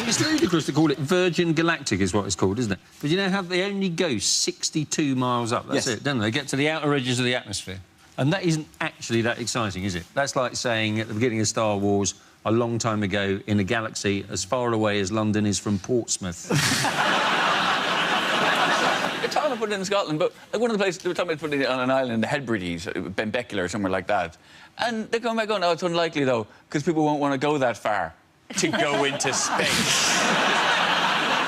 It's ludicrous to call it Virgin Galactic is what it's called, isn't it? But you know how they only go 62 miles up? That's it, don't they? They get to the outer edges of the atmosphere. And that isn't actually that exciting, is it? That's like saying at the beginning of Star Wars, a long time ago, in a galaxy as far away as London is from Portsmouth. They're talking about putting it in Scotland, but like one of the places, they were talking about putting it on an island, the Hebrides, Benbecula or somewhere like that. And they're coming back going, oh, it's unlikely, though, because people won't want to go that far to go into space.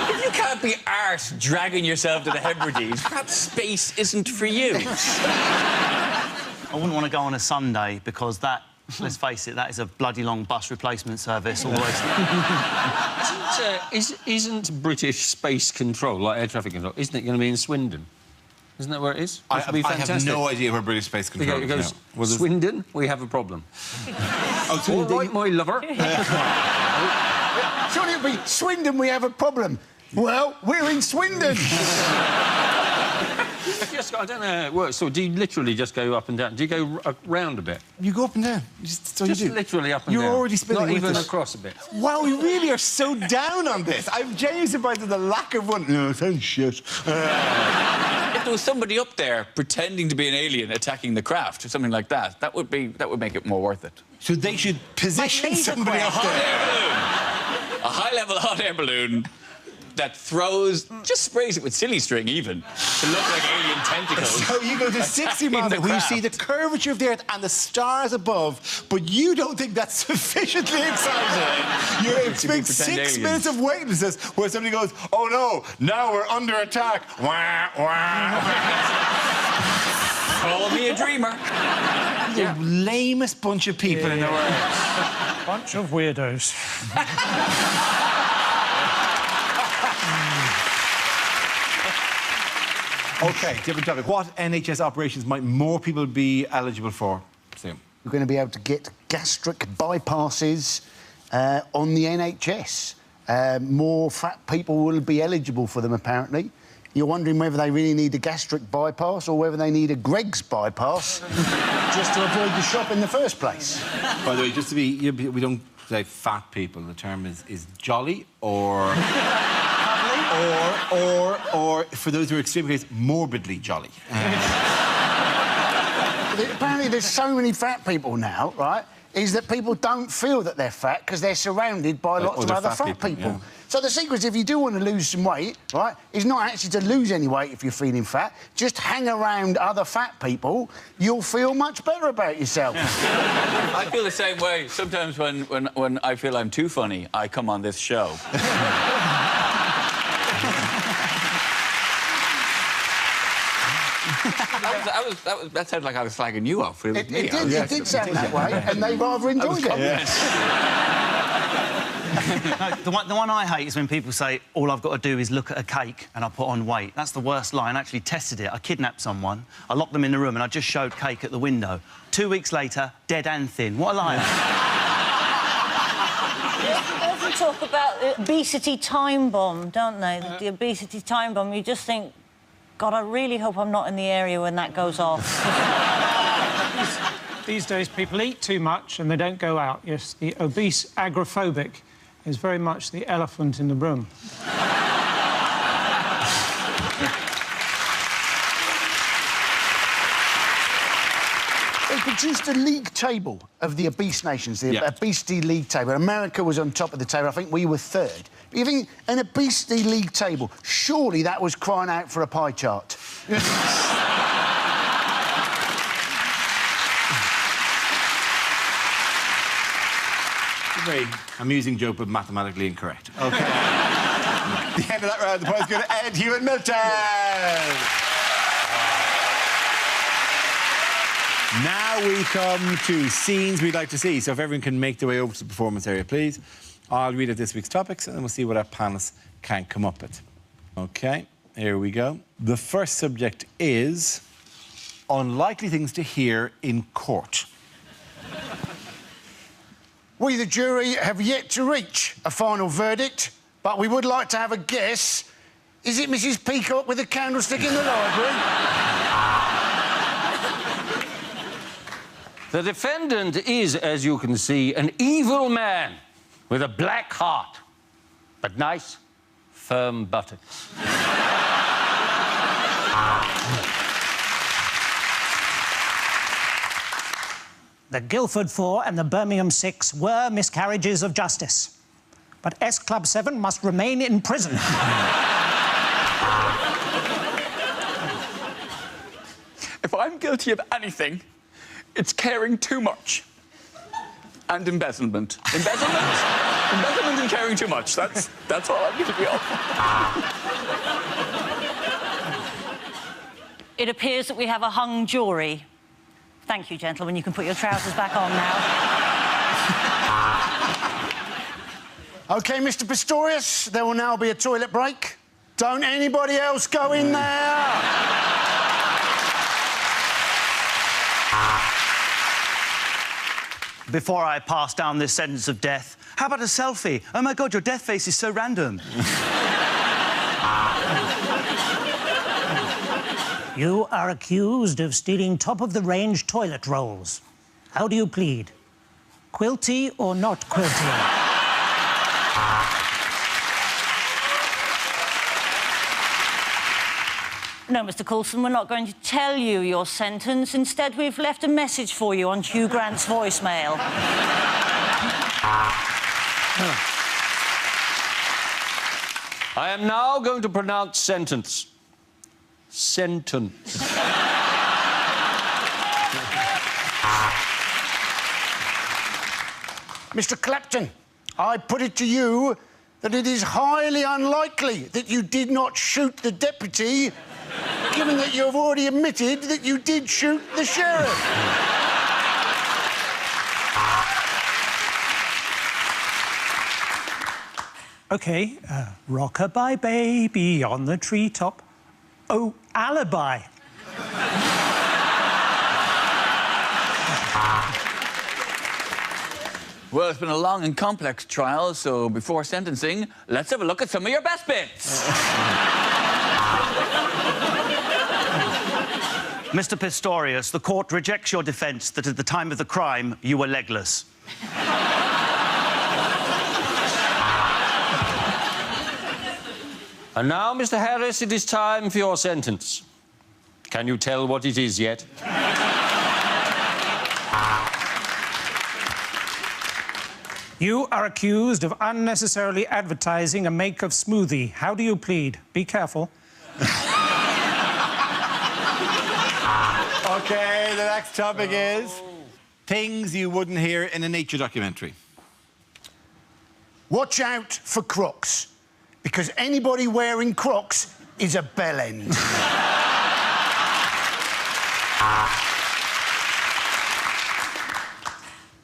If you can't be arsed dragging yourself to the Hebrides, perhaps space isn't for you. I wouldn't want to go on a Sunday because that, let's face it, that is a bloody long bus replacement service all the way to... Isn't British space control, like air traffic control, isn't it going to be in Swindon? Isn't that where it is? I have no idea where British space control is. It goes, well, Swindon, we have a problem. Oh, Swindon, right, my lover. Surely it'll be Swindon, we have a problem. Well, we're in Swindon. Yes, I don't know how it works. So do you literally just go up and down? Do you go round a bit? You go up and down. Just literally up and down. You're already spinning. Not even across a bit. Wow, we really are so down on this. I'm genuinely surprised at the lack of one. No, it sounds shit. If there was somebody up there pretending to be an alien attacking the craft or something like that, that would make it more worth it. So they should position somebody up there. A high-level hot air balloon that throws, just sprays it with silly string even, to look like alien tentacles. So you go to 60 miles where you see the curvature of the Earth and the stars above, but you don't think that's sufficiently exciting. You expect 6 minutes of weightlessness where somebody goes, oh no, now we're under attack. Wah, wah. Call me a dreamer. The lamest bunch of people in the world. Bunch of weirdos. OK, different topic. What NHS operations might more people be eligible for? Sam. We're going to be able to get gastric bypasses on the NHS. More fat people will be eligible for them, apparently. you're wondering whether they really need a gastric bypass or whether they need a Greg's bypass just to avoid the shop in the first place. By the way, just to be... We don't say fat people. The term is jolly or... or, for those who are extremely case, morbidly jolly. Apparently there's so many fat people now, right, is that people don't feel that they're fat because they're surrounded by lots of other fat people. Yeah. So the secret is, if you do want to lose some weight, right, is not actually to lose any weight if you're feeling fat. Just hang around other fat people, you'll feel much better about yourself. Yeah. I feel the same way. Sometimes when I feel I'm too funny, I come on this show. That sounded like I was slagging you off. It did sound that way, and they rather enjoyed it. Yes. No, the one I hate is when people say, all I've got to do is look at a cake and I put on weight. That's the worst lie. I actually tested it. I kidnapped someone, I locked them in the room and I just showed cake at the window. 2 weeks later, dead and thin. What a lie. They often talk about the obesity time bomb, don't they? The obesity time bomb. You just think, God, I really hope I'm not in the area when that goes off. These days, people eat too much and they don't go out. Yes, the obese agoraphobic is very much the elephant in the room. They produced a league table of the obese nations, the obesity league table. America was on top of the table. I think we were third. But you think an obesity league table, surely that was crying out for a pie chart. Very amusing joke, but mathematically incorrect. OK. The end of that round, the point's going to Ed Hewitt-Milton. Now we come to scenes we'd like to see. So if everyone can make their way over to the performance area, please. I'll read out this week's topics, and then we'll see what our panellists can come up with. OK, here we go. The first subject is unlikely things to hear in court. We, the jury, have yet to reach a final verdict, but we would like to have a guess. Is it Mrs. Peacock with a candlestick in the library? The defendant is, as you can see, an evil man with a black heart, but nice, firm buttocks. The Guildford 4 and the Birmingham 6 were miscarriages of justice. But S Club 7 must remain in prison. If I'm guilty of anything, it's caring too much. And embezzlement. Embezzlement and caring too much. That's all I'm guilty of. It appears that we have a hung jury. Thank you, gentlemen. You can put your trousers back on now. OK, Mr. Pistorius, there will now be a toilet break. Don't anybody else go in there! Before I pass down this sentence of death, how about a selfie? Oh, my God, your death face is so random. You are accused of stealing top-of-the-range toilet rolls. How do you plead? Quilty or not quilty? No, Mr. Coulson, we're not going to tell you your sentence. Instead, we've left a message for you on Hugh Grant's voicemail. I am now going to pronounce sentence. Sentence. Mr. Clapton, I put it to you that it is highly unlikely that you did not shoot the deputy, given that you have already admitted that you did shoot the sheriff. OK, rock-a-bye baby on the treetop. Oh, alibi. Well, it's been a long and complex trial, so before sentencing, let's have a look at some of your best bits. Mr. Pistorius, the court rejects your defence that at the time of the crime you were legless. And now, Mr. Harris, it is time for your sentence. Can you tell what it is yet? You are accused of unnecessarily advertising a make-up smoothie. How do you plead? Be careful. OK, the next topic is things you wouldn't hear in a nature documentary. Watch out for Crocs, because anybody wearing Crocs is a bellend.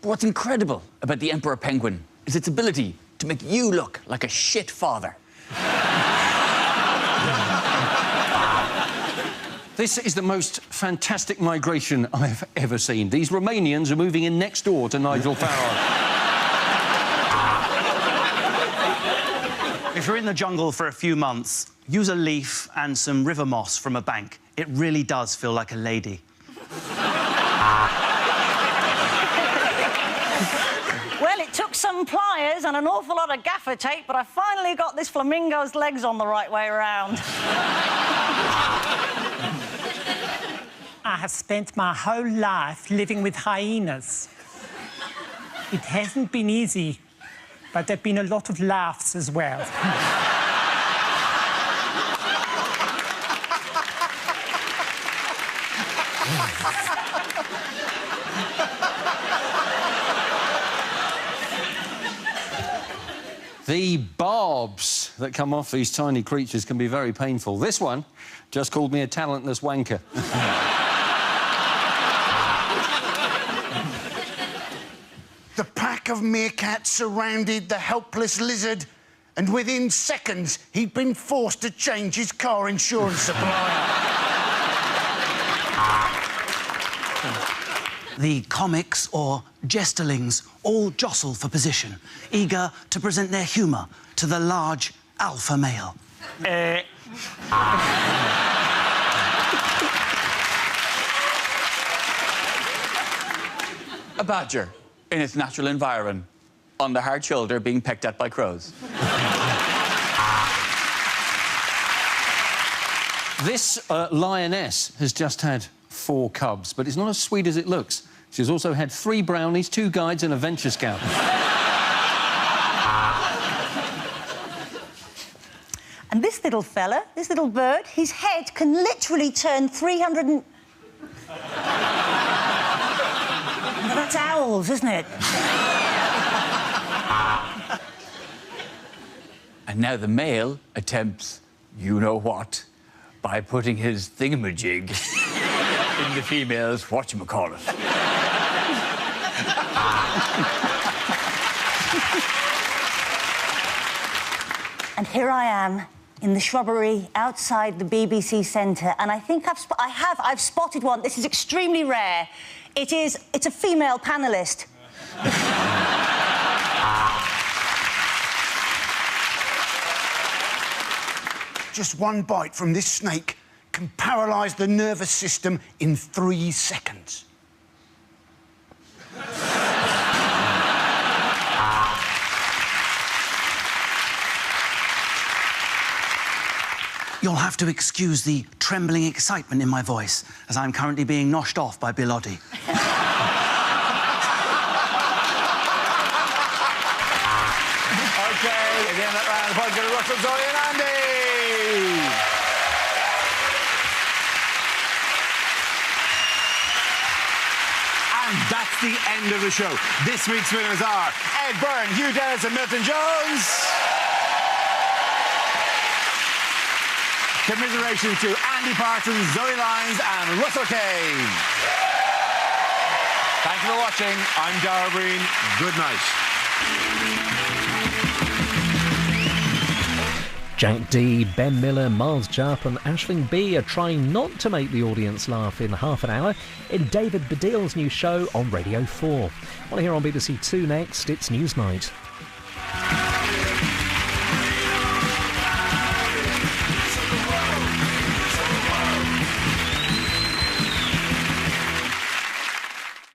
What's incredible about the emperor penguin is its ability to make you look like a shit father. This is the most fantastic migration I've ever seen. These Romanians are moving in next door to Nigel Farage. If you're in the jungle for a few months, use a leaf and some river moss from a bank. It really does feel like a lady. Well, it took some pliers and an awful lot of gaffer tape, but I finally got this flamingo's legs on the right way around. I have spent my whole life living with hyenas. It hasn't been easy, but there have been a lot of laughs as well. The barbs that come off these tiny creatures can be very painful. This one just called me a talentless wanker. The pack of meerkats surrounded the helpless lizard, and within seconds, he'd been forced to change his car insurance supplier. The comics or jesterlings all jostle for position, eager to present their humour to the large alpha male. A badger in its natural environment, on the hard shoulder being pecked at by crows. This lioness has just had 4 cubs, but it's not as sweet as it looks. She's also had 3 brownies, 2 guides and a venture scout. And this little fella, this little bird, his head can literally turn 300 and... That's owls, isn't it? And now the male attempts you-know-what by putting his thingamajig in the female's whatchamacallit. And here I am in the shrubbery outside the BBC Centre, and I think I've spotted one. This is extremely rare. It's a female panellist. Just one bite from this snake can paralyse the nervous system in 3 seconds. You'll have to excuse the trembling excitement in my voice, as I'm currently being noshed off by Bill Oddie. OK, again, that round of applause to Russell, Zoe and Andy. And that's the end of the show. This week's winners are Ed Byrne, Hugh Dennis and Milton Jones. Commiserations to Andy Parsons, Zoe Lyons and Russell Kane. Thank you for watching. I'm Dara Breen. Good night. Jack D, Ben Miller, Miles Jupp and Aisling B are trying not to make the audience laugh in half an hour in David Baddiel's new show on Radio 4. Well, here on BBC 2 next, it's Newsnight.